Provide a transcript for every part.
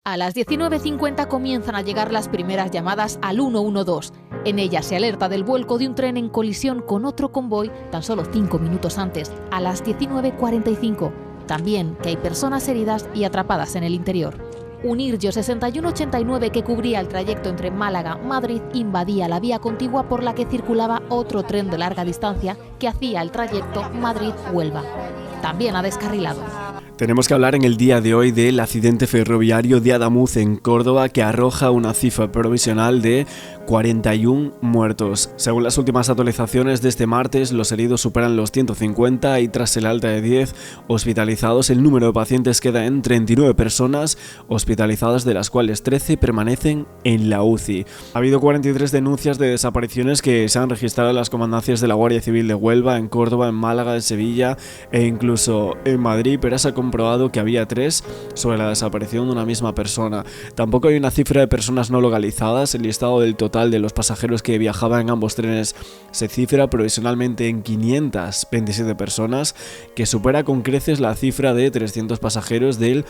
A las 19:50 comienzan a llegar las primeras llamadas al 112. En ellas se alerta del vuelco de un tren en colisión con otro convoy tan solo 5 minutos antes, a las 19:45. También que hay personas heridas y atrapadas en el interior. Un Irio 6189 que cubría el trayecto entre Málaga y Madrid invadía la vía contigua por la que circulaba otro tren de larga distancia que hacía el trayecto Madrid-Huelva. También ha descarrilado. Tenemos que hablar en el día de hoy del accidente ferroviario de Adamuz en Córdoba, que arroja una cifra provisional de 41 muertos. Según las últimas actualizaciones de este martes, los heridos superan los 150 y tras el alta de 10 hospitalizados, el número de pacientes queda en 39 personas hospitalizadas, de las cuales 13 permanecen en la UCI. Ha habido 43 denuncias de desapariciones que se han registrado en las comandancias de la Guardia Civil de Huelva, en Córdoba, en Málaga, en Sevilla e incluso en Madrid, pero se ha comprobado que había 3 sobre la desaparición de una misma persona. Tampoco hay una cifra de personas no localizadas. El listado del total de los pasajeros que viajaban en ambos trenes se cifra provisionalmente en 527 personas, que supera con creces la cifra de 300 pasajeros del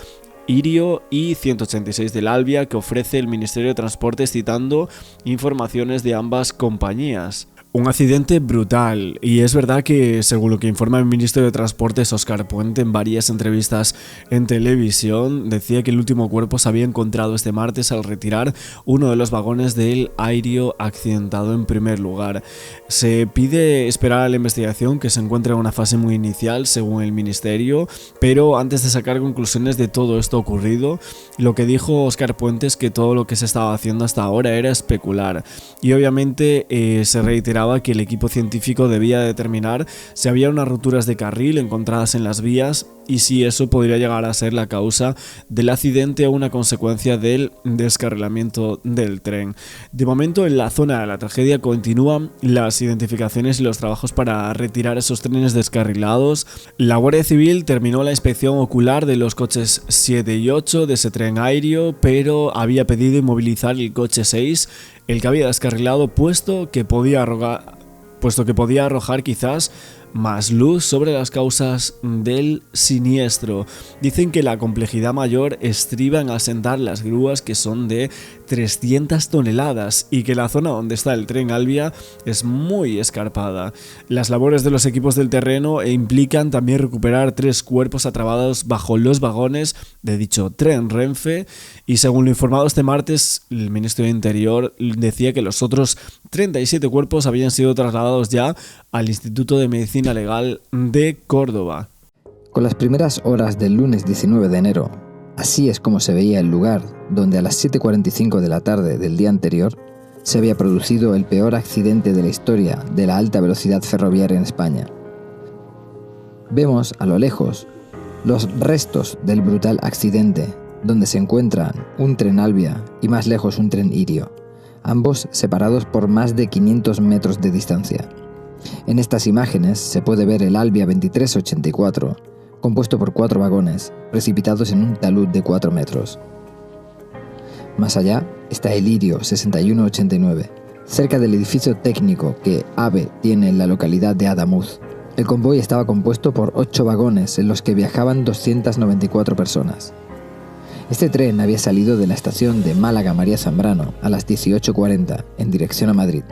Irio y 186 del Albia que ofrece el Ministerio de Transportes, citando informaciones de ambas compañías. Un accidente brutal, y es verdad que, según lo que informa el ministro de Transportes Óscar Puente en varias entrevistas en televisión, decía que el último cuerpo se había encontrado este martes al retirar uno de los vagones del Irio accidentado en primer lugar. Se pide esperar a la investigación, que se encuentra en una fase muy inicial según el ministerio, pero antes de sacar conclusiones de todo esto ocurrido, lo que dijo Óscar Puente es que todo lo que se estaba haciendo hasta ahora era especular, y obviamente se reiteraba que el equipo científico debía determinar si había unas rupturas de carril encontradas en las vías y si eso podría llegar a ser la causa del accidente o una consecuencia del descarrilamiento del tren. De momento, en la zona de la tragedia continúan las identificaciones y los trabajos para retirar esos trenes descarrilados. La Guardia Civil terminó la inspección ocular de los coches 7 y 8 de ese tren aéreo, pero había pedido inmovilizar el coche 6, el que había descarrilado, puesto que podía arrojar quizás más luz sobre las causas del siniestro. Dicen que la complejidad mayor estriba en asentar las grúas, que son de 300 toneladas, y que la zona donde está el tren Albia es muy escarpada. Las labores de los equipos del terreno implican también recuperar 3 cuerpos atrapados bajo los vagones de dicho tren Renfe, y según lo informado este martes, el ministro de Interior decía que los otros 37 cuerpos habían sido trasladados ya al Instituto de Medicina Legal de Córdoba. Con las primeras horas del lunes 19 de enero, así es como se veía el lugar donde a las 7:45 de la tarde del día anterior se había producido el peor accidente de la historia de la alta velocidad ferroviaria en España. Vemos a lo lejos los restos del brutal accidente, donde se encuentran un tren Albia y más lejos un tren Irio, ambos separados por más de 500 metros de distancia. En estas imágenes se puede ver el Albia 2384, compuesto por 4 vagones, precipitados en un talud de 4 metros. Más allá está el Irio 6189, cerca del edificio técnico que AVE tiene en la localidad de Adamuz. El convoy estaba compuesto por 8 vagones en los que viajaban 294 personas. Este tren había salido de la estación de Málaga María Zambrano a las 18:40 en dirección a Madrid.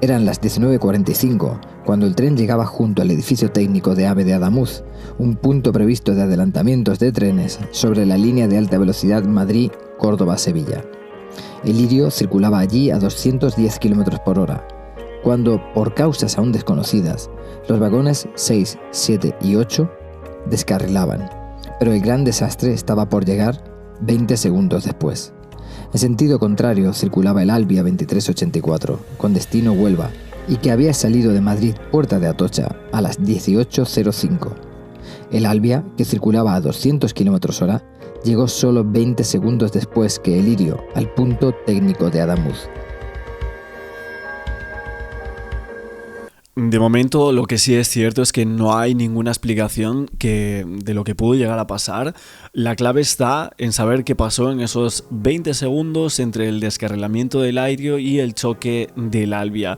Eran las 19:45 cuando el tren llegaba junto al edificio técnico de AVE de Adamuz, un punto previsto de adelantamientos de trenes sobre la línea de alta velocidad Madrid-Córdoba-Sevilla. El Irio circulaba allí a 210 km por hora, cuando, por causas aún desconocidas, los vagones 6, 7 y 8 descarrilaban, pero el gran desastre estaba por llegar 20 segundos después. En sentido contrario circulaba el Albia 2384, con destino Huelva, y que había salido de Madrid Puerta de Atocha a las 18:05. El Albia, que circulaba a 200 km/h, llegó solo 20 segundos después que el Irio al punto técnico de Adamuz. De momento, lo que sí es cierto es que no hay ninguna explicación de lo que pudo llegar a pasar. La clave está en saber qué pasó en esos 20 segundos entre el descarrilamiento del Irio y el choque del Albia.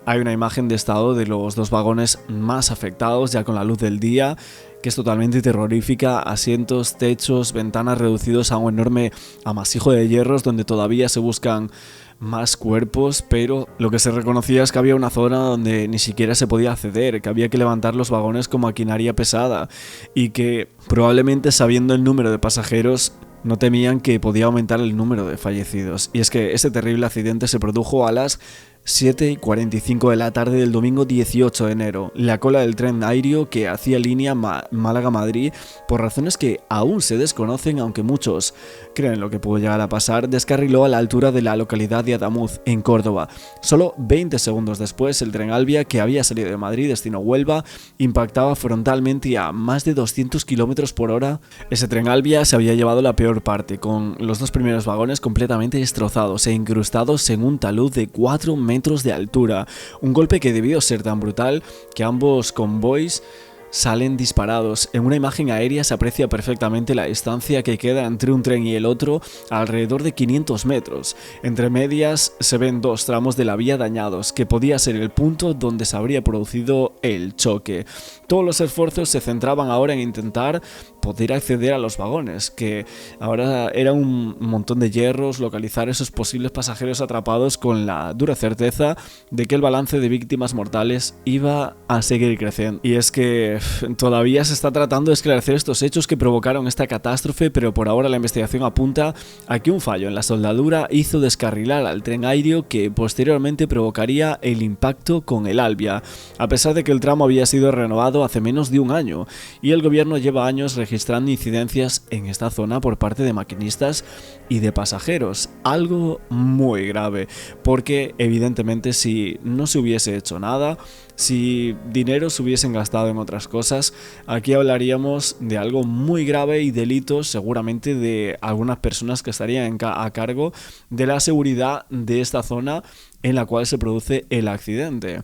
Hay una imagen de estado de los 2 vagones más afectados, ya con la luz del día, que es totalmente terrorífica, asientos, techos, ventanas reducidos a un enorme amasijo de hierros donde todavía se buscan más cuerpos, pero lo que se reconocía es que había una zona donde ni siquiera se podía acceder, que había que levantar los vagones con maquinaria pesada y que probablemente, sabiendo el número de pasajeros, no temían que podía aumentar el número de fallecidos. Y es que ese terrible accidente se produjo a las 7:45 de la tarde del domingo 18 de enero. La cola del tren aéreo que hacía línea Málaga-Madrid, por razones que aún se desconocen, aunque muchos creen lo que pudo llegar a pasar, descarriló a la altura de la localidad de Adamuz, en Córdoba. Solo 20 segundos después, el tren Albia, que había salido de Madrid destino Huelva, impactaba frontalmente a más de 200 km por hora. Ese tren Albia se había llevado la peor parte, con los dos primeros vagones completamente destrozados e incrustados en un talud de 4 metros de altura, un golpe que debió ser tan brutal que ambos convoys salen disparados. En una imagen aérea se aprecia perfectamente la distancia que queda entre un tren y el otro, alrededor de 500 metros. Entre medias se ven dos tramos de la vía dañados, que podía ser el punto donde se habría producido el choque. Todos los esfuerzos se centraban ahora en intentar poder acceder a los vagones, que ahora era un montón de hierros, localizar esos posibles pasajeros atrapados con la dura certeza de que el balance de víctimas mortales iba a seguir creciendo. Y es que todavía se está tratando de esclarecer estos hechos que provocaron esta catástrofe, pero por ahora la investigación apunta a que un fallo en la soldadura hizo descarrilar al tren aéreo que posteriormente provocaría el impacto con el Albia, a pesar de que el tramo había sido renovado hace menos de un año y el gobierno lleva años registrando incidencias en esta zona por parte de maquinistas y de pasajeros, algo muy grave, porque evidentemente si no se hubiese hecho nada, si dinero se hubiesen gastado en otras cosas, aquí hablaríamos de algo muy grave y delitos seguramente de algunas personas que estarían a cargo de la seguridad de esta zona en la cual se produce el accidente.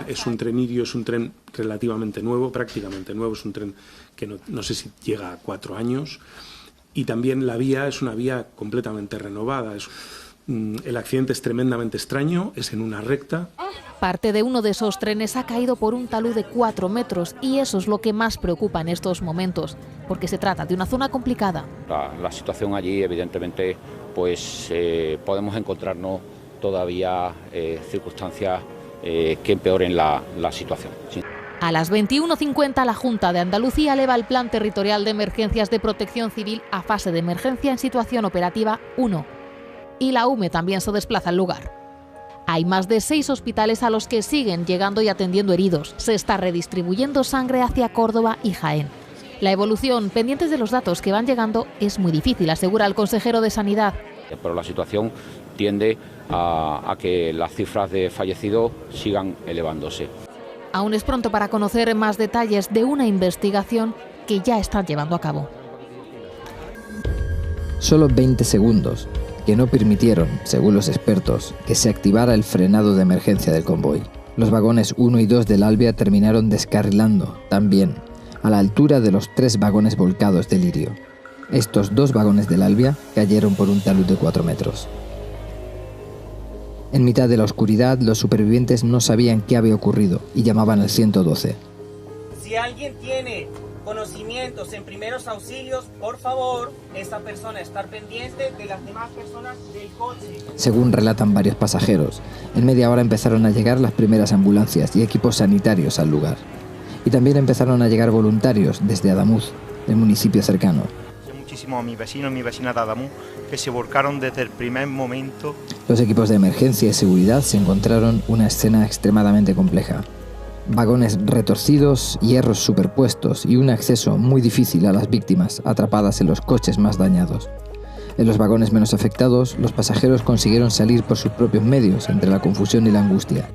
Es un tren irio, es un tren relativamente nuevo, prácticamente nuevo, es un tren que no sé si llega a 4 años, y también la vía es una vía completamente renovada. El accidente es tremendamente extraño, es en una recta. Parte de uno de esos trenes ha caído por un talud de 4 metros y eso es lo que más preocupa en estos momentos, porque se trata de una zona complicada. La situación allí, evidentemente, pues podemos encontrarnos todavía circunstancias que empeoren la situación. Sí. A las 21:50 la Junta de Andalucía eleva el Plan Territorial de Emergencias de Protección Civil a fase de emergencia en situación operativa 1. Y la UME también se desplaza al lugar. Hay más de 6 hospitales a los que siguen llegando y atendiendo heridos. Se está redistribuyendo sangre hacia Córdoba y Jaén. La evolución, pendientes de los datos que van llegando, es muy difícil, asegura el consejero de Sanidad. Pero la situación tiende a que las cifras de fallecidos sigan elevándose. Aún es pronto para conocer más detalles de una investigación que ya están llevando a cabo. Solo 20 segundos, que no permitieron, según los expertos, que se activara el frenado de emergencia del convoy. Los vagones 1 y 2 del Albia terminaron descarrilando, también, a la altura de los 3 vagones volcados del Lirio. Estos 2 vagones del Albia cayeron por un talud de 4 metros. En mitad de la oscuridad, los supervivientes no sabían qué había ocurrido y llamaban al 112. Si alguien tiene conocimientos en primeros auxilios, por favor, esa persona estar pendiente de las demás personas del coche. Según relatan varios pasajeros, en media hora empezaron a llegar las primeras ambulancias y equipos sanitarios al lugar. Y también empezaron a llegar voluntarios desde Adamuz, el municipio cercano. Muchísimo a mi vecino y mi vecina de Adamuz, que se volcaron desde el primer momento. Los equipos de emergencia y seguridad se encontraron una escena extremadamente compleja. Vagones retorcidos, hierros superpuestos y un acceso muy difícil a las víctimas atrapadas en los coches más dañados. En los vagones menos afectados, los pasajeros consiguieron salir por sus propios medios entre la confusión y la angustia.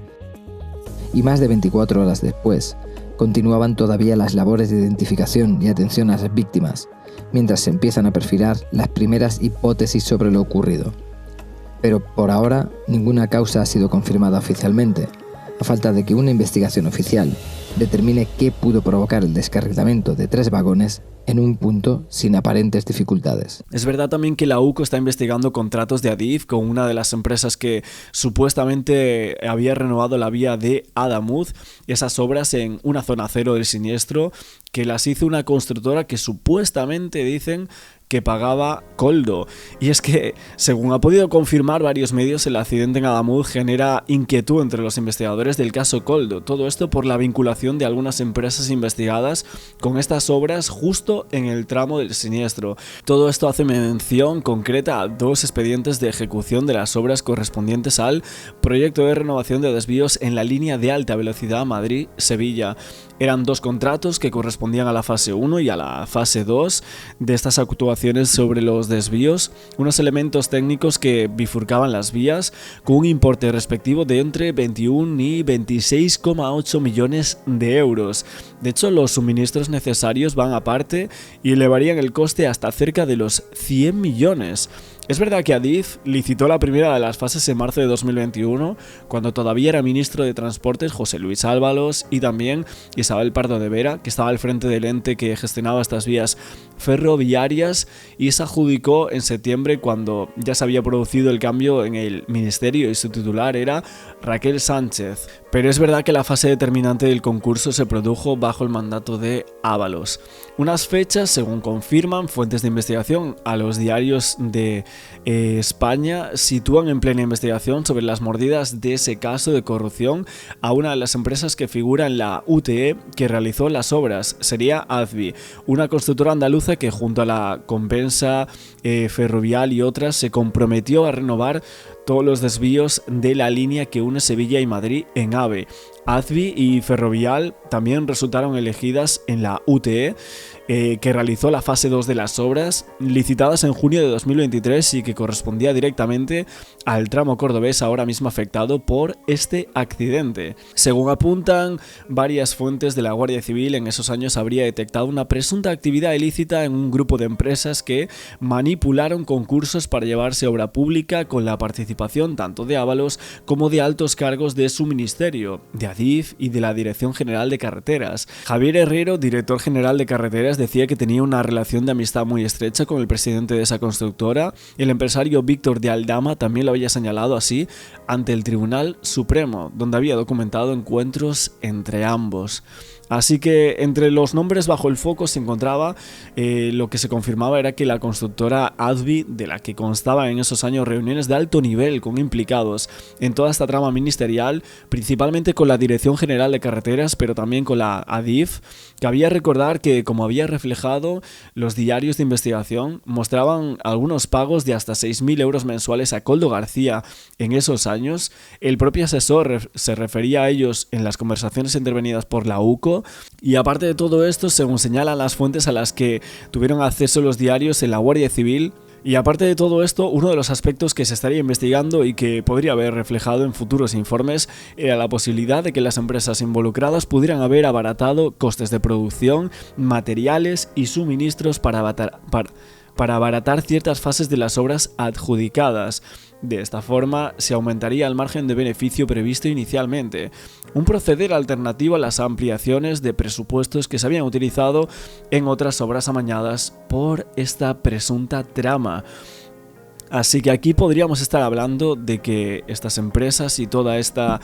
Y más de 24 horas después, continuaban todavía las labores de identificación y atención a las víctimas, mientras se empiezan a perfilar las primeras hipótesis sobre lo ocurrido. Pero por ahora, ninguna causa ha sido confirmada oficialmente, a falta de que una investigación oficial determine qué pudo provocar el descarrilamiento de 3 vagones en un punto sin aparentes dificultades. Es verdad también que la UCO está investigando contratos de Adif con una de las empresas que supuestamente había renovado la vía de Adamuz, esas obras en una zona cero del siniestro, que las hizo una constructora que supuestamente dicen que pagaba Koldo. Y es que, según ha podido confirmar varios medios, el accidente en Adamuz genera inquietud entre los investigadores del caso Koldo. Todo esto por la vinculación de algunas empresas investigadas con estas obras justo en el tramo del siniestro. Todo esto hace mención concreta a 2 expedientes de ejecución de las obras correspondientes al proyecto de renovación de desvíos en la línea de alta velocidad Madrid-Sevilla. Eran 2 contratos que correspondían a la fase 1 y a la fase 2 de estas actuaciones sobre los desvíos, unos elementos técnicos que bifurcaban las vías con un importe respectivo de entre 21 y 26,8 millones de euros. De hecho, los suministros necesarios van aparte y elevarían el coste hasta cerca de los 100 millones. Es verdad que Adif licitó la primera de las fases en marzo de 2021, cuando todavía era ministro de Transportes José Luis Ábalos y también Isabel Pardo de Vera, que estaba al frente del ente que gestionaba estas vías ferroviarias, y se adjudicó en septiembre cuando ya se había producido el cambio en el ministerio y su titular era Raquel Sánchez. Pero es verdad que la fase determinante del concurso se produjo bajo el mandato de Ábalos. Unas fechas, según confirman fuentes de investigación a los diarios de España, sitúan en plena investigación sobre las mordidas de ese caso de corrupción a una de las empresas que figura en la UTE que realizó las obras. Sería Advi, una constructora andaluza que junto a la Compensa Ferrovial y otras se comprometió a renovar todos los desvíos de la línea que une Sevilla y Madrid en AVE. Advi y Ferrovial también resultaron elegidas en la UTE, que realizó la fase 2 de las obras, licitadas en junio de 2023 y que correspondía directamente al tramo cordobés ahora mismo afectado por este accidente. Según apuntan varias fuentes de la Guardia Civil, en esos años habría detectado una presunta actividad ilícita en un grupo de empresas que manipularon concursos para llevarse obra pública con la participación tanto de Ábalos como de altos cargos de su ministerio, de Adif y de la Dirección General de Carreteras. Javier Herrero, director general de Carreteras, decía que tenía una relación de amistad muy estrecha con el presidente de esa constructora. El empresario Víctor de Aldama también lo había señalado así ante el Tribunal Supremo, donde había documentado encuentros entre ambos. Así que entre los nombres bajo el foco se encontraba lo que se confirmaba era que la constructora Advi, de la que constaba en esos años reuniones de alto nivel con implicados en toda esta trama ministerial, principalmente con la Dirección General de Carreteras, pero también con la Adif. Cabía recordar que, como había reflejado los diarios de investigación, mostraban algunos pagos de hasta 6.000 euros mensuales a Koldo García en esos años. El propio asesor se refería a ellos en las conversaciones intervenidas por la UCO. Y aparte de todo esto, según señalan las fuentes a las que tuvieron acceso los diarios en la Guardia Civil, y aparte de todo esto, uno de los aspectos que se estaría investigando y que podría haber reflejado en futuros informes era la posibilidad de que las empresas involucradas pudieran haber abaratado costes de producción, materiales y suministros para abaratar ciertas fases de las obras adjudicadas. De esta forma, se aumentaría el margen de beneficio previsto inicialmente, un proceder alternativo a las ampliaciones de presupuestos que se habían utilizado en otras obras amañadas por esta presunta trama. Así que aquí podríamos estar hablando de que estas empresas y toda esta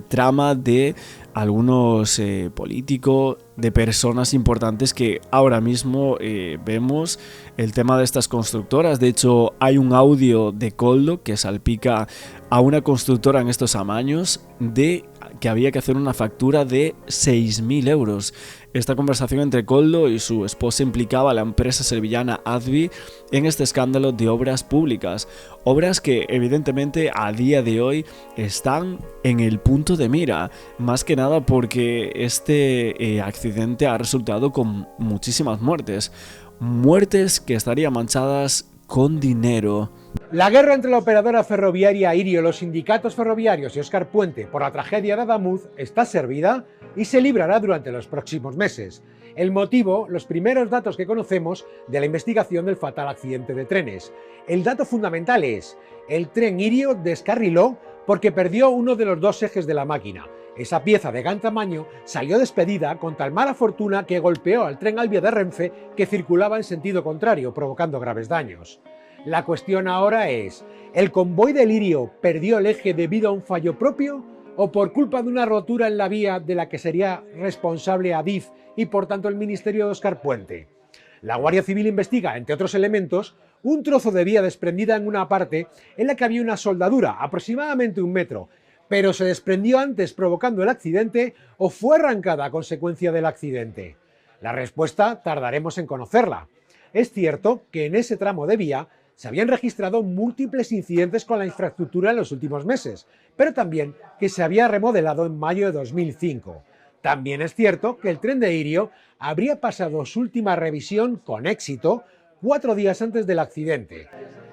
trama de algunos políticos, de personas importantes que ahora mismo vemos el tema de estas constructoras. De hecho, hay un audio de Koldo que salpica a una constructora en estos amaños de que había que hacer una factura de 6.000 euros. Esta conversación entre Koldo y su esposa implicaba a la empresa sevillana Advi en este escándalo de obras públicas. Obras que evidentemente a día de hoy están en el punto de mira, más que nada porque este accidente ha resultado con muchísimas muertes. Muertes que estarían manchadas con dinero. La guerra entre la operadora ferroviaria Irio, los sindicatos ferroviarios y Óscar Puente por la tragedia de Adamuz está servida y se librará durante los próximos meses. El motivo, los primeros datos que conocemos de la investigación del fatal accidente de trenes. El dato fundamental es: el tren Irio descarriló porque perdió uno de los dos ejes de la máquina. Esa pieza de gran tamaño salió despedida con tal mala fortuna que golpeó al tren Alvia de Renfe que circulaba en sentido contrario, provocando graves daños. La cuestión ahora es, ¿el convoy de Lirio perdió el eje debido a un fallo propio o por culpa de una rotura en la vía de la que sería responsable Adif y por tanto el ministerio de Óscar Puente? La Guardia Civil investiga, entre otros elementos, un trozo de vía desprendida en una parte en la que había una soldadura, aproximadamente 1 metro, pero se desprendió antes provocando el accidente o fue arrancada a consecuencia del accidente. La respuesta tardaremos en conocerla. Es cierto que en ese tramo de vía se habían registrado múltiples incidentes con la infraestructura en los últimos meses, pero también que se había remodelado en mayo de 2005. También es cierto que el tren de Irio habría pasado su última revisión con éxito 4 días antes del accidente.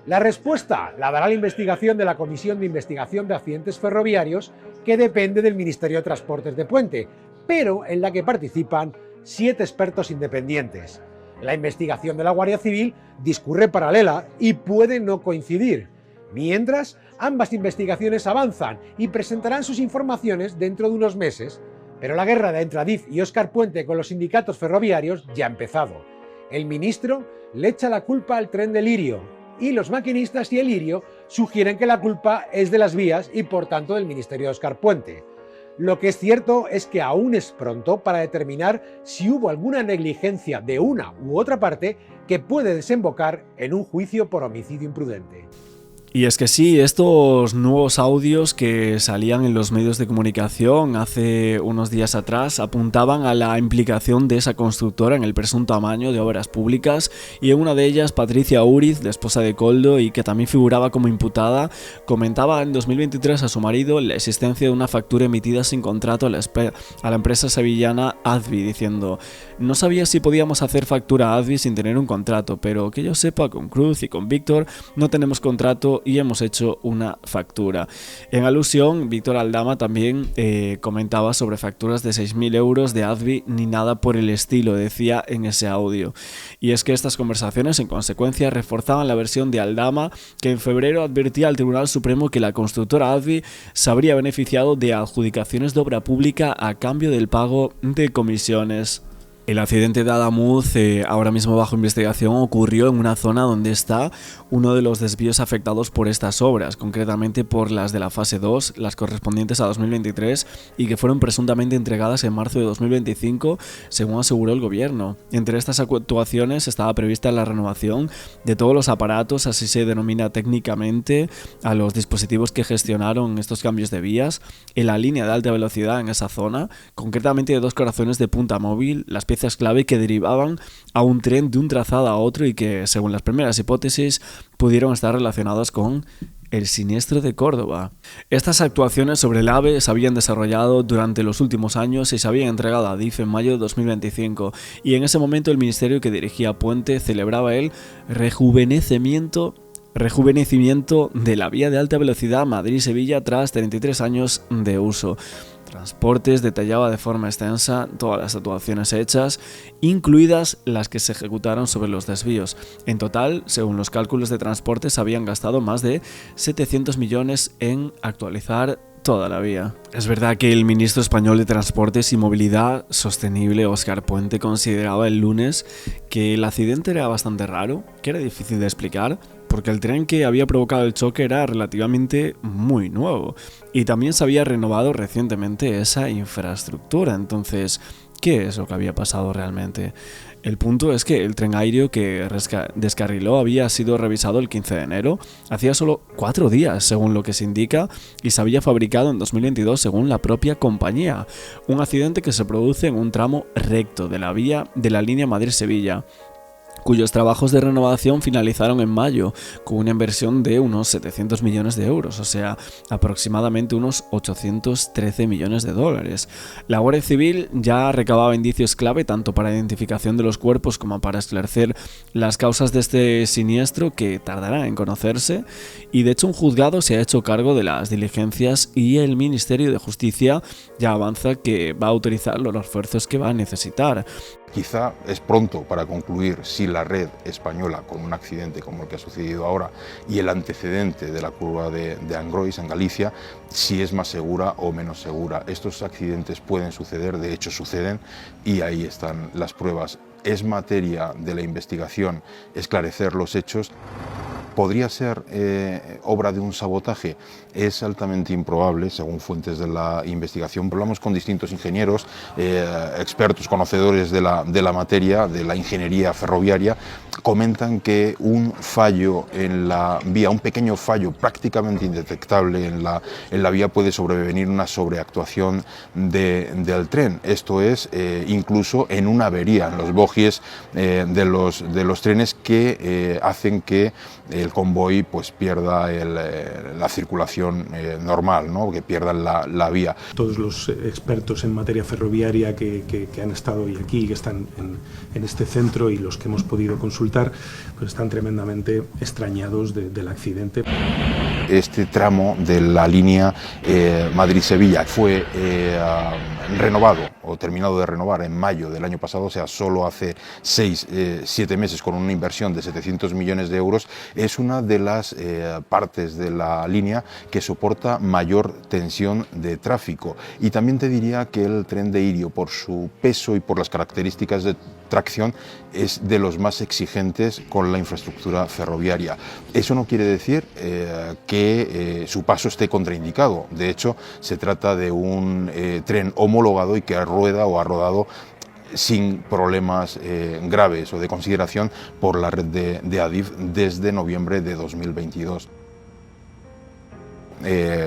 La respuesta la dará la investigación de la Comisión de Investigación de Accidentes Ferroviarios, que depende del Ministerio de Transportes de Puente, pero en la que participan 7 expertos independientes. La investigación de la Guardia Civil discurre paralela y puede no coincidir. Mientras, ambas investigaciones avanzan y presentarán sus informaciones dentro de unos meses, pero la guerra entre Adif y Óscar Puente con los sindicatos ferroviarios ya ha empezado. El ministro le echa la culpa al tren de Lirio, y los maquinistas y el Lirio sugieren que la culpa es de las vías y por tanto del ministerio de Óscar Puente. Lo que es cierto es que aún es pronto para determinar si hubo alguna negligencia de una u otra parte que puede desembocar en un juicio por homicidio imprudente. Y es que sí, estos nuevos audios que salían en los medios de comunicación hace unos días atrás apuntaban a la implicación de esa constructora en el presunto amaño de obras públicas, y en una de ellas, Patricia Uriz, la esposa de Koldo y que también figuraba como imputada, comentaba en 2023 a su marido la existencia de una factura emitida sin contrato a la empresa sevillana Advi, diciendo: no sabía si podíamos hacer factura a Advi sin tener un contrato, pero que yo sepa, con Cruz y con Víctor no tenemos contrato y hemos hecho una factura. En alusión, Víctor Aldama también comentaba sobre facturas de 6.000 euros de Advi ni nada por el estilo, decía en ese audio. Y es que estas conversaciones en consecuencia reforzaban la versión de Aldama, que en febrero advertía al Tribunal Supremo que la constructora Advi se habría beneficiado de adjudicaciones de obra pública a cambio del pago de comisiones. El accidente de Adamuz, ahora mismo bajo investigación, ocurrió en una zona donde está uno de los desvíos afectados por estas obras, concretamente por las de la fase 2, las correspondientes a 2023, y que fueron presuntamente entregadas en marzo de 2025, según aseguró el gobierno. Entre estas actuaciones estaba prevista la renovación de todos los aparatos, así se denomina técnicamente a los dispositivos que gestionaron estos cambios de vías, en la línea de alta velocidad en esa zona, concretamente de 2 corazones de punta móvil, las piezas clave que derivaban a un tren de un trazado a otro y que, según las primeras hipótesis, pudieron estar relacionadas con el siniestro de Córdoba. Estas actuaciones sobre el AVE se habían desarrollado durante los últimos años y se habían entregado a Adif en mayo de 2025, y en ese momento el ministerio que dirigía Puente celebraba el rejuvenecimiento de la vía de alta velocidad Madrid-Sevilla tras 33 años de uso. Transportes detallaba de forma extensa todas las actuaciones hechas, incluidas las que se ejecutaron sobre los desvíos. En total, según los cálculos de Transportes, habían gastado más de 700 millones en actualizar toda la vía. Es verdad que el ministro español de Transportes y Movilidad Sostenible, Óscar Puente, consideraba el lunes que el accidente era bastante raro, que era difícil de explicar, porque el tren que había provocado el choque era relativamente muy nuevo y también se había renovado recientemente esa infraestructura. Entonces, ¿qué es lo que había pasado realmente? El punto es que el tren aéreo que descarriló había sido revisado el 15 de enero, hacía solo 4 días según lo que se indica, y se había fabricado en 2022 según la propia compañía. Un accidente que se produce en un tramo recto de la vía de la línea Madrid-Sevilla, cuyos trabajos de renovación finalizaron en mayo, con una inversión de unos 700 millones de euros, o sea, aproximadamente unos 813 millones de dólares. La Guardia Civil ya recababa indicios clave tanto para la identificación de los cuerpos como para esclarecer las causas de este siniestro, que tardará en conocerse, y de hecho un juzgado se ha hecho cargo de las diligencias y el Ministerio de Justicia ya avanza que va a autorizar los refuerzos que va a necesitar. Quizá es pronto para concluir si la red española, con un accidente como el que ha sucedido ahora y el antecedente de la curva de Angrois en Galicia, si es más segura o menos segura. Estos accidentes pueden suceder, de hecho suceden, y ahí están las pruebas. Es materia de la investigación esclarecer los hechos. ¿Podría ser obra de un sabotaje? Es altamente improbable, según fuentes de la investigación. Hablamos con distintos ingenieros, expertos, conocedores de la materia, de la ingeniería ferroviaria. Comentan que un fallo en la vía, un pequeño fallo prácticamente indetectable en la vía, puede sobrevenir una sobreactuación del tren. Esto es, incluso en una avería, en los bogies de los trenes, que hacen que el convoy pues pierda la circulación normal, ¿no? Que pierdan la vía. Todos los expertos en materia ferroviaria que han estado hoy aquí, que están en este centro, y los que hemos podido consultar, pues están tremendamente extrañados del accidente. Este tramo de la línea Madrid-Sevilla fue renovado o terminado de renovar en mayo del año pasado, o sea, solo hace 6-7 meses, con una inversión de 700 millones de euros. Es una de las partes de la línea que soporta mayor tensión de tráfico. Y también te diría que el tren de Irio, por su peso y por las características de tracción, es de los más exigentes con la infraestructura ferroviaria. Eso no quiere decir que su paso esté contraindicado. De hecho, se trata de un tren homologado y que rueda o ha rodado sin problemas graves o de consideración por la red de Adif desde noviembre de 2022.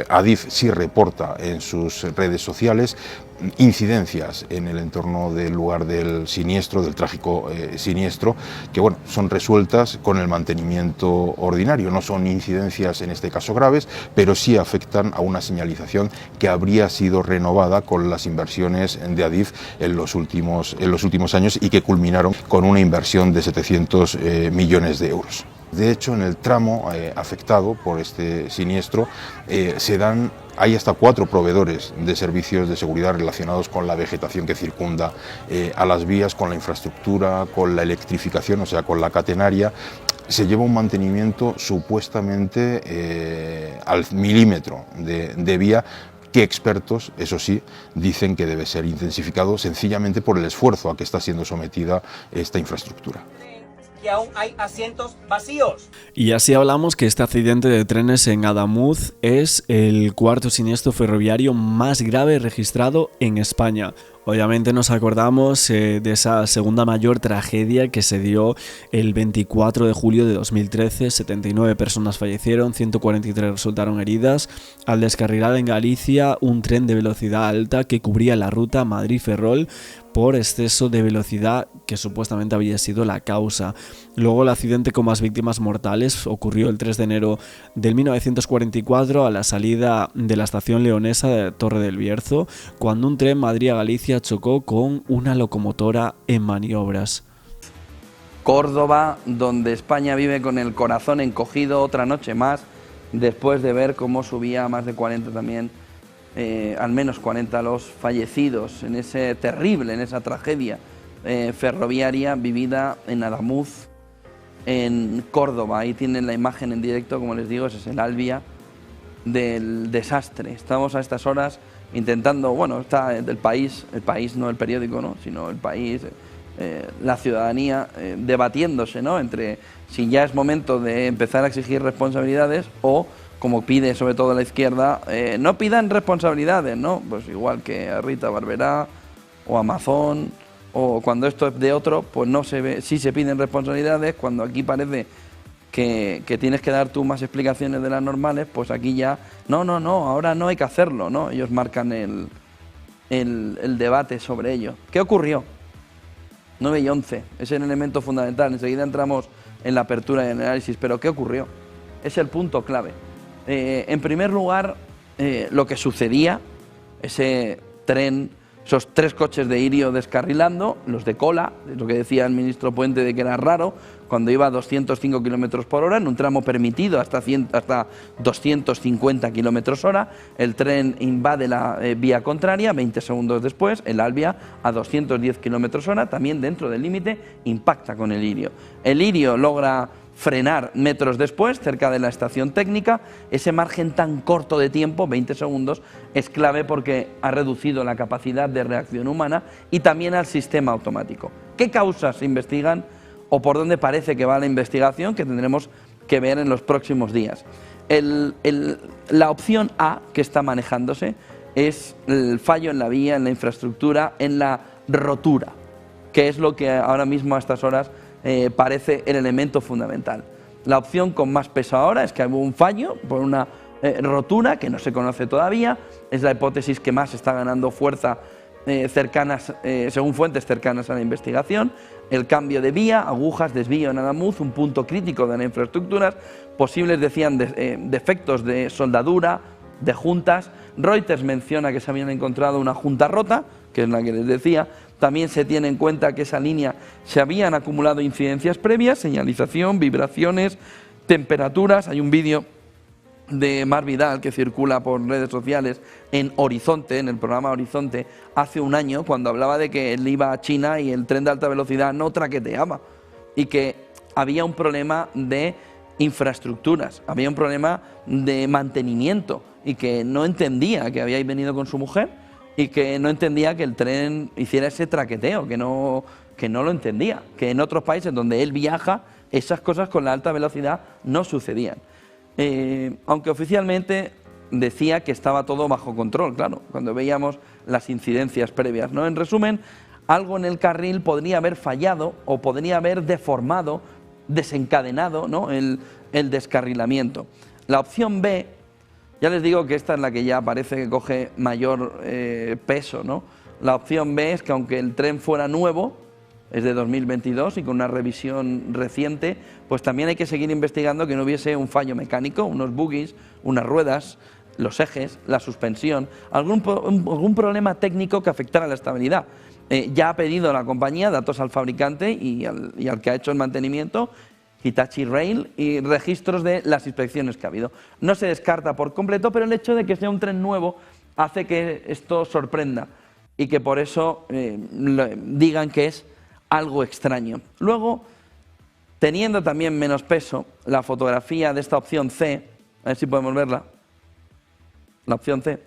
Adif sí reporta en sus redes sociales incidencias en el entorno del lugar del siniestro, del trágico siniestro, que bueno, son resueltas con el mantenimiento ordinario. No son incidencias en este caso graves, pero sí afectan a una señalización que habría sido renovada con las inversiones de Adif en los últimos años, y que culminaron con una inversión de 700 millones de euros. De hecho, en el tramo afectado por este siniestro hay hasta 4 proveedores de servicios de seguridad relacionados con la vegetación que circunda a las vías, con la infraestructura, con la electrificación, o sea, con la catenaria. Se lleva un mantenimiento supuestamente al milímetro de vía, que expertos, eso sí, dicen que debe ser intensificado sencillamente por el esfuerzo a que está siendo sometida esta infraestructura. Que aún hay asientos vacíos. Y así hablamos que este accidente de trenes en Adamuz es el cuarto siniestro ferroviario más grave registrado en España. Obviamente nos acordamos de esa segunda mayor tragedia que se dio el 24 de julio de 2013. 79 personas fallecieron, 143 resultaron heridas al descarrilar en Galicia un tren de velocidad alta que cubría la ruta Madrid-Ferrol por exceso de velocidad, que supuestamente había sido la causa. Luego el accidente con más víctimas mortales ocurrió el 3 de enero del 1944 a la salida de la estación leonesa de Torre del Bierzo, cuando un tren Madrid-Galicia chocó con una locomotora en maniobras. Córdoba, donde España vive con el corazón encogido otra noche más, después de ver cómo subía a más de 40 también, al menos 40 los fallecidos en esa tragedia ferroviaria vivida en Adamuz, en Córdoba. Ahí tienen la imagen en directo, como les digo, ese es el Albia del desastre. Estamos a estas horas intentando, bueno, está el país no el periódico, ¿no?, sino el país, la ciudadanía, debatiéndose, ¿no?, entre si ya es momento de empezar a exigir responsabilidades o, como pide sobre todo la izquierda, no pidan responsabilidades, ¿no? Pues igual que a Rita Barberá o a Amazon, o cuando esto es de otro, pues no se ve, sí se piden responsabilidades. Cuando aquí parece que tienes que dar tú más explicaciones de las normales, pues aquí ya, no, ahora no hay que hacerlo, ¿no? Ellos marcan el debate sobre ello. ¿Qué ocurrió? 9 y 11, es el elemento fundamental. Enseguida entramos en la apertura y en el análisis, pero ¿qué ocurrió? Es el punto clave. En primer lugar, lo que sucedía, ese tren esos 3 coches de Irio descarrilando, los de cola, lo que decía el ministro Puente de que era raro, cuando iba a 205 km por hora, en un tramo permitido hasta 250 km hora, el tren invade la vía contraria, 20 segundos después, el Albia a 210 km hora, también dentro del límite, impacta con el Irio. El Irio logra frenar metros después, cerca de la estación técnica. Ese margen tan corto de tiempo, 20 segundos, es clave porque ha reducido la capacidad de reacción humana y también al sistema automático. ¿Qué causas se investigan o por dónde parece que va la investigación, que tendremos que ver en los próximos días? La opción A que está manejándose es el fallo en la vía, en la infraestructura, en la rotura, que es lo que ahora mismo a estas horas parece el elemento fundamental. La opción con más peso ahora es que hubo un fallo por una rotura que no se conoce todavía, es la hipótesis que más está ganando fuerza según fuentes cercanas a la investigación. El cambio de vía, agujas, desvío en Adamuz, un punto crítico de las infraestructuras, posibles, decían, defectos de soldadura, de juntas. Reuters menciona que se habían encontrado una junta rota, que es la que les decía. También se tiene en cuenta que esa línea se habían acumulado incidencias previas, señalización, vibraciones, temperaturas. Hay un vídeo de Mar Vidal que circula por redes sociales en Horizonte, en el programa Horizonte, hace un año, cuando hablaba de que él iba a China y el tren de alta velocidad no traqueteaba y que había un problema de infraestructuras, había un problema de mantenimiento y que no entendía que había venido con su mujer y que no entendía que el tren hiciera ese traqueteo, que no lo entendía, que en otros países donde él viaja esas cosas con la alta velocidad no sucedían. Aunque oficialmente decía que estaba todo bajo control, claro, cuando veíamos las incidencias previas, ¿no? En resumen, algo en el carril podría haber fallado o podría haber deformado, desencadenado, ¿no?, el descarrilamiento. La opción B, ya les digo que esta es la que ya parece que coge mayor peso, ¿no? La opción B es que aunque el tren fuera nuevo, es de 2022 y con una revisión reciente, pues también hay que seguir investigando que no hubiese un fallo mecánico, unos bogies, unas ruedas, los ejes, la suspensión, algún problema técnico que afectara a la estabilidad. Ya ha pedido la compañía datos al fabricante y al que ha hecho el mantenimiento, Hitachi Rail, y registros de las inspecciones que ha habido. No se descarta por completo, pero el hecho de que sea un tren nuevo hace que esto sorprenda y que por eso digan que es algo extraño. Luego, teniendo también menos peso, la fotografía de esta opción C, a ver si podemos verla, la opción C,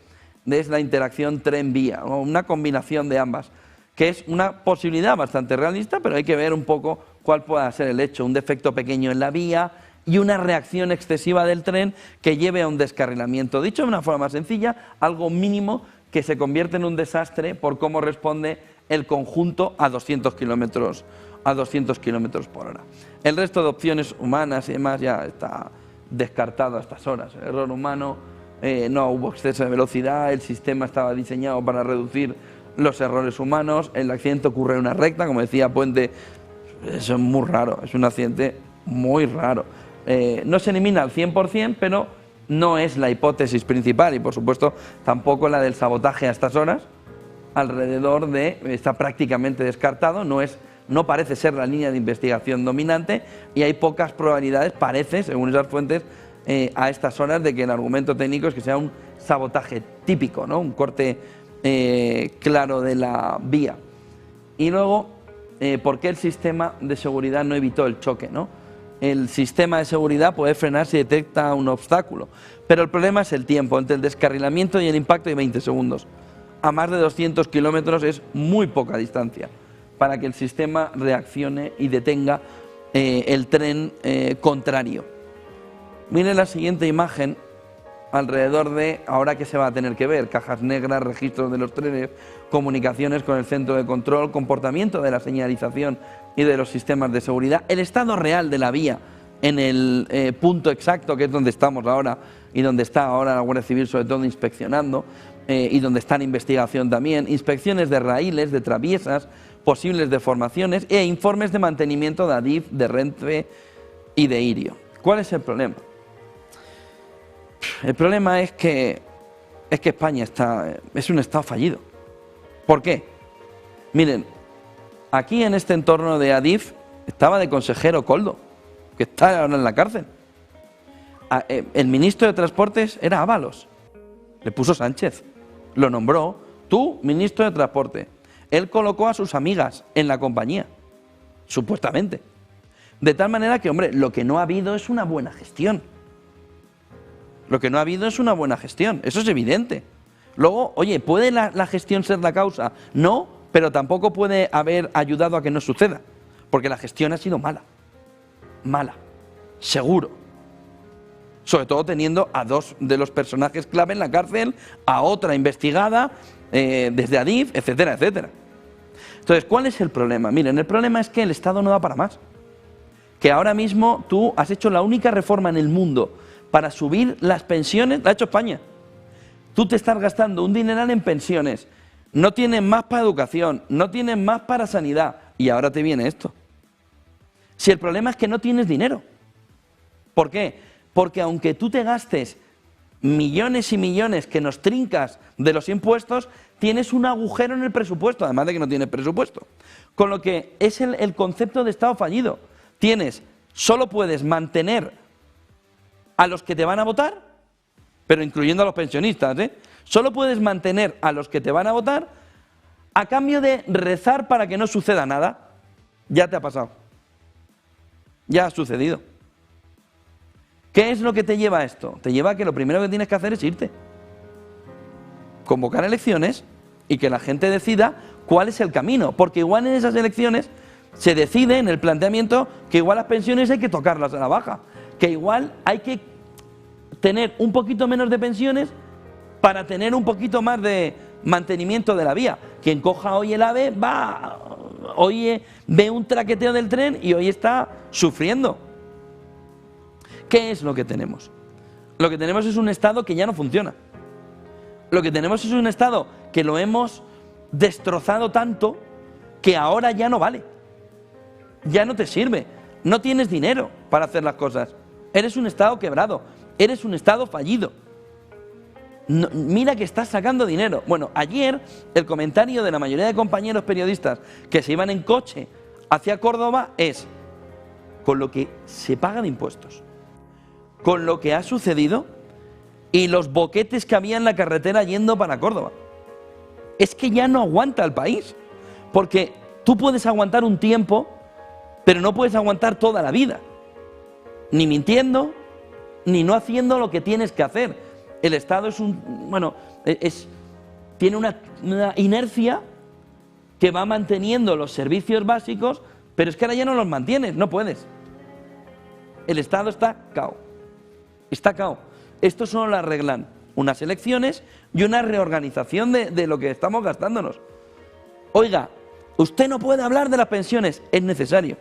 es la interacción tren-vía, o una combinación de ambas, que es una posibilidad bastante realista, pero hay que ver un poco cuál pueda ser el hecho, un defecto pequeño en la vía y una reacción excesiva del tren que lleve a un descarrilamiento. Dicho de una forma más sencilla, algo mínimo que se convierte en un desastre por cómo responde el conjunto a 200 kilómetros por hora. El resto de opciones humanas y demás ya está descartado a estas horas. El error humano, no hubo exceso de velocidad, el sistema estaba diseñado para reducir los errores humanos, el accidente ocurre en una recta, como decía Puente, eso es muy raro, es un accidente muy raro. No se elimina al 100%, pero no es la hipótesis principal y por supuesto tampoco la del sabotaje a estas horas. Alrededor está prácticamente descartado, no parece ser la línea de investigación dominante y hay pocas probabilidades, parece, según esas fuentes, a estas horas de que el argumento técnico es que sea un sabotaje típico, ¿no?, un corte claro de la vía. Y luego, ¿por qué el sistema de seguridad no evitó el choque, ¿no? El sistema de seguridad puede frenar si detecta un obstáculo, pero el problema es el tiempo, entre el descarrilamiento y el impacto hay 20 segundos. A más de 200 kilómetros es muy poca distancia para que el sistema reaccione y detenga el tren contrario. Miren la siguiente imagen alrededor de ahora que se va a tener que ver: cajas negras, registros de los trenes, comunicaciones con el centro de control, comportamiento de la señalización y de los sistemas de seguridad, el estado real de la vía en el punto exacto, que es donde estamos ahora y donde está ahora la Guardia Civil sobre todo inspeccionando, y donde está en investigación también, inspecciones de raíles, de traviesas, posibles deformaciones e informes de mantenimiento de Adif, de Renfe y de Irio. ¿Cuál es el problema? El problema es que España es un Estado fallido. ¿Por qué? Miren, aquí en este entorno de Adif estaba de consejero Koldo, que está ahora en la cárcel. El ministro de Transportes era Ábalos, le puso Sánchez, lo nombró, tú, ministro de Transporte. Él colocó a sus amigas en la compañía, supuestamente. De tal manera que, hombre, lo que no ha habido es una buena gestión. Lo que no ha habido es una buena gestión, eso es evidente. Luego, oye, ¿puede la gestión ser la causa? No, pero tampoco puede haber ayudado a que no suceda, porque la gestión ha sido mala. Mala, seguro. Sobre todo teniendo a dos de los personajes clave en la cárcel, a otra investigada desde Adif, etcétera, etcétera. Entonces, ¿cuál es el problema? Miren, el problema es que el Estado no da para más. Que ahora mismo tú has hecho la única reforma en el mundo para subir las pensiones, la ha hecho España. Tú te estás gastando un dineral en pensiones, no tienes más para educación, no tienes más para sanidad, y ahora te viene esto. Si el problema es que no tienes dinero. ¿Por qué? Porque aunque tú te gastes millones y millones que nos trincas de los impuestos, tienes un agujero en el presupuesto, además de que no tienes presupuesto. Con lo que es el concepto de Estado fallido. Solo puedes mantener a los que te van a votar, pero incluyendo a los pensionistas, solo puedes mantener a los que te van a votar a cambio de rezar para que no suceda nada. Ya te ha pasado. Ya ha sucedido. ¿Qué es lo que te lleva a esto? Te lleva a que lo primero que tienes que hacer es irte. Convocar elecciones y que la gente decida cuál es el camino, porque igual en esas elecciones se decide en el planteamiento que igual las pensiones hay que tocarlas a la baja, que igual hay que tener un poquito menos de pensiones para tener un poquito más de mantenimiento de la vía. Quien coja hoy el AVE ve un traqueteo del tren y hoy está sufriendo. ¿Qué es lo que tenemos? Lo que tenemos es un Estado que ya no funciona. Lo que tenemos es un Estado que lo hemos destrozado tanto que ahora ya no vale. Ya no te sirve. No tienes dinero para hacer las cosas. Eres un Estado quebrado. Eres un Estado fallido. No, mira que estás sacando dinero. Bueno, ayer el comentario de la mayoría de compañeros periodistas que se iban en coche hacia Córdoba es: con lo que se paga de impuestos, con lo que ha sucedido y los boquetes que había en la carretera yendo para Córdoba, es que ya no aguanta el país. Porque tú puedes aguantar un tiempo, pero no puedes aguantar toda la vida, ni mintiendo, ni no haciendo lo que tienes que hacer. El Estado tiene una inercia que va manteniendo los servicios básicos, pero es que ahora ya no los mantienes, no puedes. El Estado está cao. Está cao. Esto solo lo arreglan unas elecciones y una reorganización de lo que estamos gastándonos. Oiga, usted no puede hablar de las pensiones, es necesario.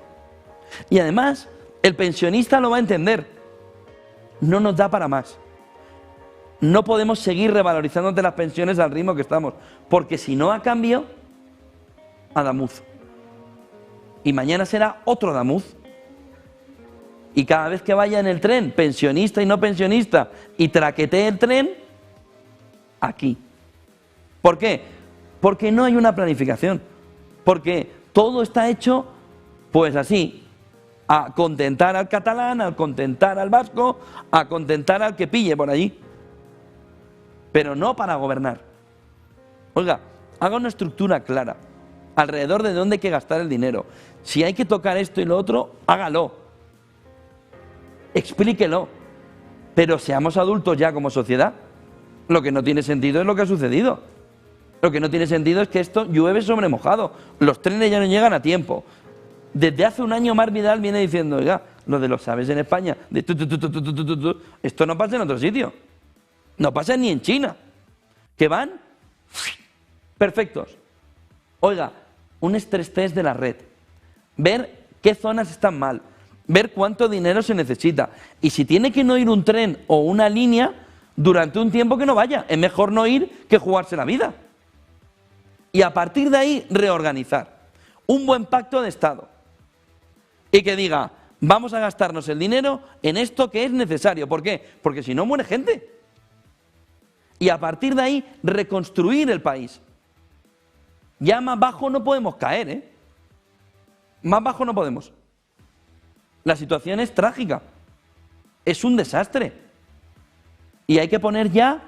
Y además, el pensionista lo va a entender. No nos da para más. No podemos seguir revalorizando las pensiones al ritmo que estamos, porque si no, a cambio, Adamuz. Y mañana será otro Adamuz. Y cada vez que vaya en el tren, pensionista y no pensionista, y traquetee el tren, aquí. ¿Por qué? Porque no hay una planificación. Porque todo está hecho, pues así, a contentar al catalán, a contentar al vasco, a contentar al que pille por allí. Pero no para gobernar. Oiga, haga una estructura clara alrededor de dónde hay que gastar el dinero. Si hay que tocar esto y lo otro, hágalo. Explíquelo. Pero seamos adultos ya como sociedad. Lo que no tiene sentido es lo que ha sucedido. Lo que no tiene sentido es que esto llueve sobre mojado. Los trenes ya no llegan a tiempo. Desde hace un año Mar Vidal viene diciendo: oiga, lo de los aves en España, esto no pasa en otro sitio. No pasa ni en China, que van perfectos. Oiga, un estrés test de la red, ver qué zonas están mal, ver cuánto dinero se necesita, y si tiene que no ir un tren o una línea durante un tiempo, que no vaya. Es mejor no ir que jugarse la vida. Y a partir de ahí reorganizar un buen pacto de Estado y que diga: vamos a gastarnos el dinero en esto que es necesario. ¿Por qué? Porque si no, muere gente. Y a partir de ahí reconstruir el país. Ya más bajo no podemos caer, ¿eh? Más bajo no podemos. La situación es trágica. Es un desastre. Y hay que poner ya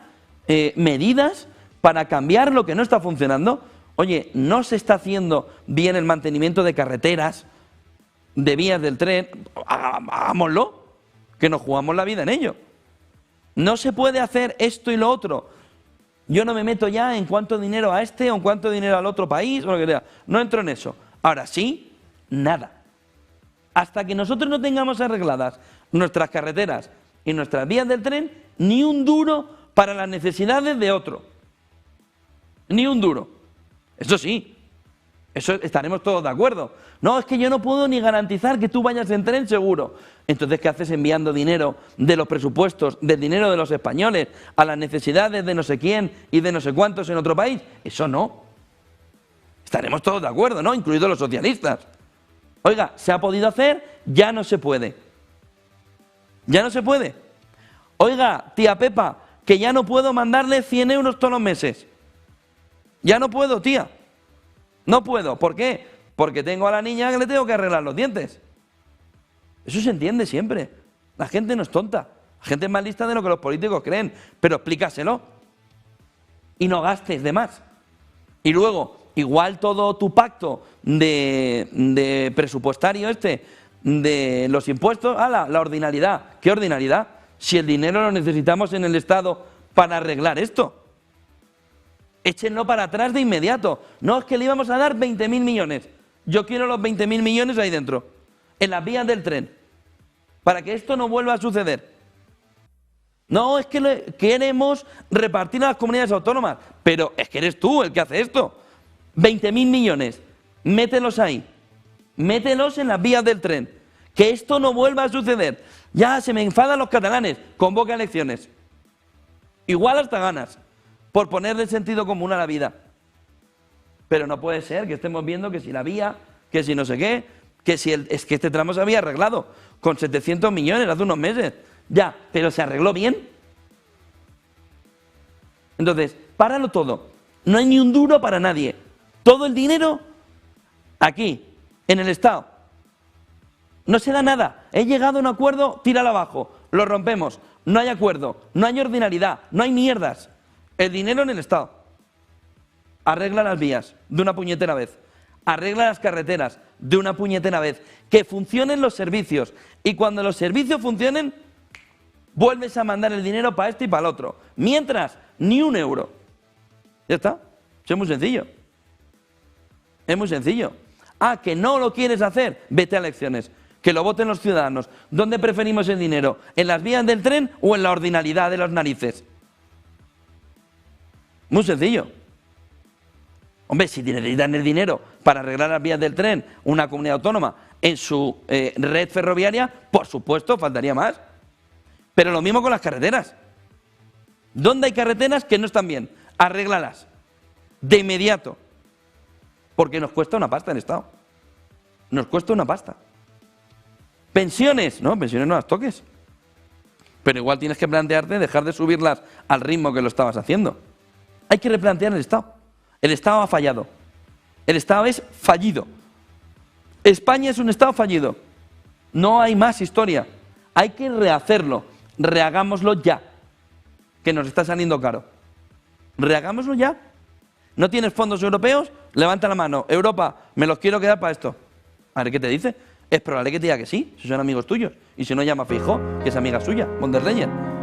medidas para cambiar lo que no está funcionando. Oye, no se está haciendo bien el mantenimiento de carreteras, de vías del tren. Hagámoslo, que nos jugamos la vida en ello. No se puede hacer esto y lo otro. Yo no me meto ya en cuánto dinero a este o en cuánto dinero al otro país o lo que sea. No entro en eso. Ahora sí, nada. Hasta que nosotros no tengamos arregladas nuestras carreteras y nuestras vías del tren, ni un duro para las necesidades de otro. Ni un duro. Eso sí, eso estaremos todos de acuerdo. No, es que yo no puedo ni garantizar que tú vayas en tren seguro. Entonces, ¿qué haces enviando dinero de los presupuestos, del dinero de los españoles, a las necesidades de no sé quién y de no sé cuántos en otro país? Eso no. Estaremos todos de acuerdo, ¿no? Incluidos los socialistas. Oiga, ¿se ha podido hacer? Ya no se puede. Ya no se puede. Oiga, tía Pepa, que ya no puedo mandarle 100 euros todos los meses. Ya no puedo, tía. No puedo. ¿Por qué? Porque tengo a la niña que le tengo que arreglar los dientes. Eso se entiende siempre. La gente no es tonta. La gente es más lista de lo que los políticos creen. Pero explícaselo. Y no gastes de más. Y luego, igual todo tu pacto de presupuestario de los impuestos, la ordinariedad. ¿Qué ordinariedad? Si el dinero lo necesitamos en el Estado para arreglar esto. Échenlo para atrás de inmediato. No, es que le íbamos a dar 20.000 millones. Yo quiero los 20.000 millones ahí dentro, en las vías del tren, para que esto no vuelva a suceder. No, es que queremos repartir a las comunidades autónomas, pero es que eres tú el que hace esto. 20.000 millones, mételos ahí, mételos en las vías del tren, que esto no vuelva a suceder. Ya se me enfadan los catalanes, convoca elecciones. Igual hasta ganas, por ponerle sentido común a la vida. Pero no puede ser que estemos viendo que si la vía, que si no sé qué, que si es que este tramo se había arreglado con 700 millones hace unos meses. Ya, pero ¿se arregló bien? Entonces, páralo todo. No hay ni un duro para nadie. Todo el dinero aquí, en el Estado. No se da nada. He llegado a un acuerdo, tíralo abajo. Lo rompemos. No hay acuerdo. No hay ordinariedad. No hay mierdas. El dinero en el Estado. Arregla las vías de una puñetera vez. Arregla las carreteras de una puñetera vez. Que funcionen los servicios. Y cuando los servicios funcionen, vuelves a mandar el dinero para este y para el otro. Mientras, ni un euro. Ya está. Es muy sencillo. Es muy sencillo. Ah, que no lo quieres hacer, vete a elecciones. Que lo voten los ciudadanos. ¿Dónde preferimos el dinero? ¿En las vías del tren o en la ordinariedad de las narices? Muy sencillo. Hombre, si necesitan el dinero para arreglar las vías del tren, una comunidad autónoma, en su red ferroviaria, por supuesto, faltaría más. Pero lo mismo con las carreteras. ¿Dónde hay carreteras que no están bien? Arréglalas. De inmediato. Porque nos cuesta una pasta el Estado. Nos cuesta una pasta. Pensiones. No, pensiones no las toques. Pero igual tienes que plantearte dejar de subirlas al ritmo que lo estabas haciendo. Hay que replantear el Estado. El Estado ha fallado. El Estado es fallido. España es un Estado fallido. No hay más historia. Hay que rehacerlo. Rehagámoslo ya. Que nos está saliendo caro. Rehagámoslo ya. ¿No tienes fondos europeos? Levanta la mano. Europa, me los quiero quedar para esto. A ver qué te dice. Es probable que te diga que sí, si son amigos tuyos. Y si no, llama a Feijóo, que es amiga suya, von der Leyen.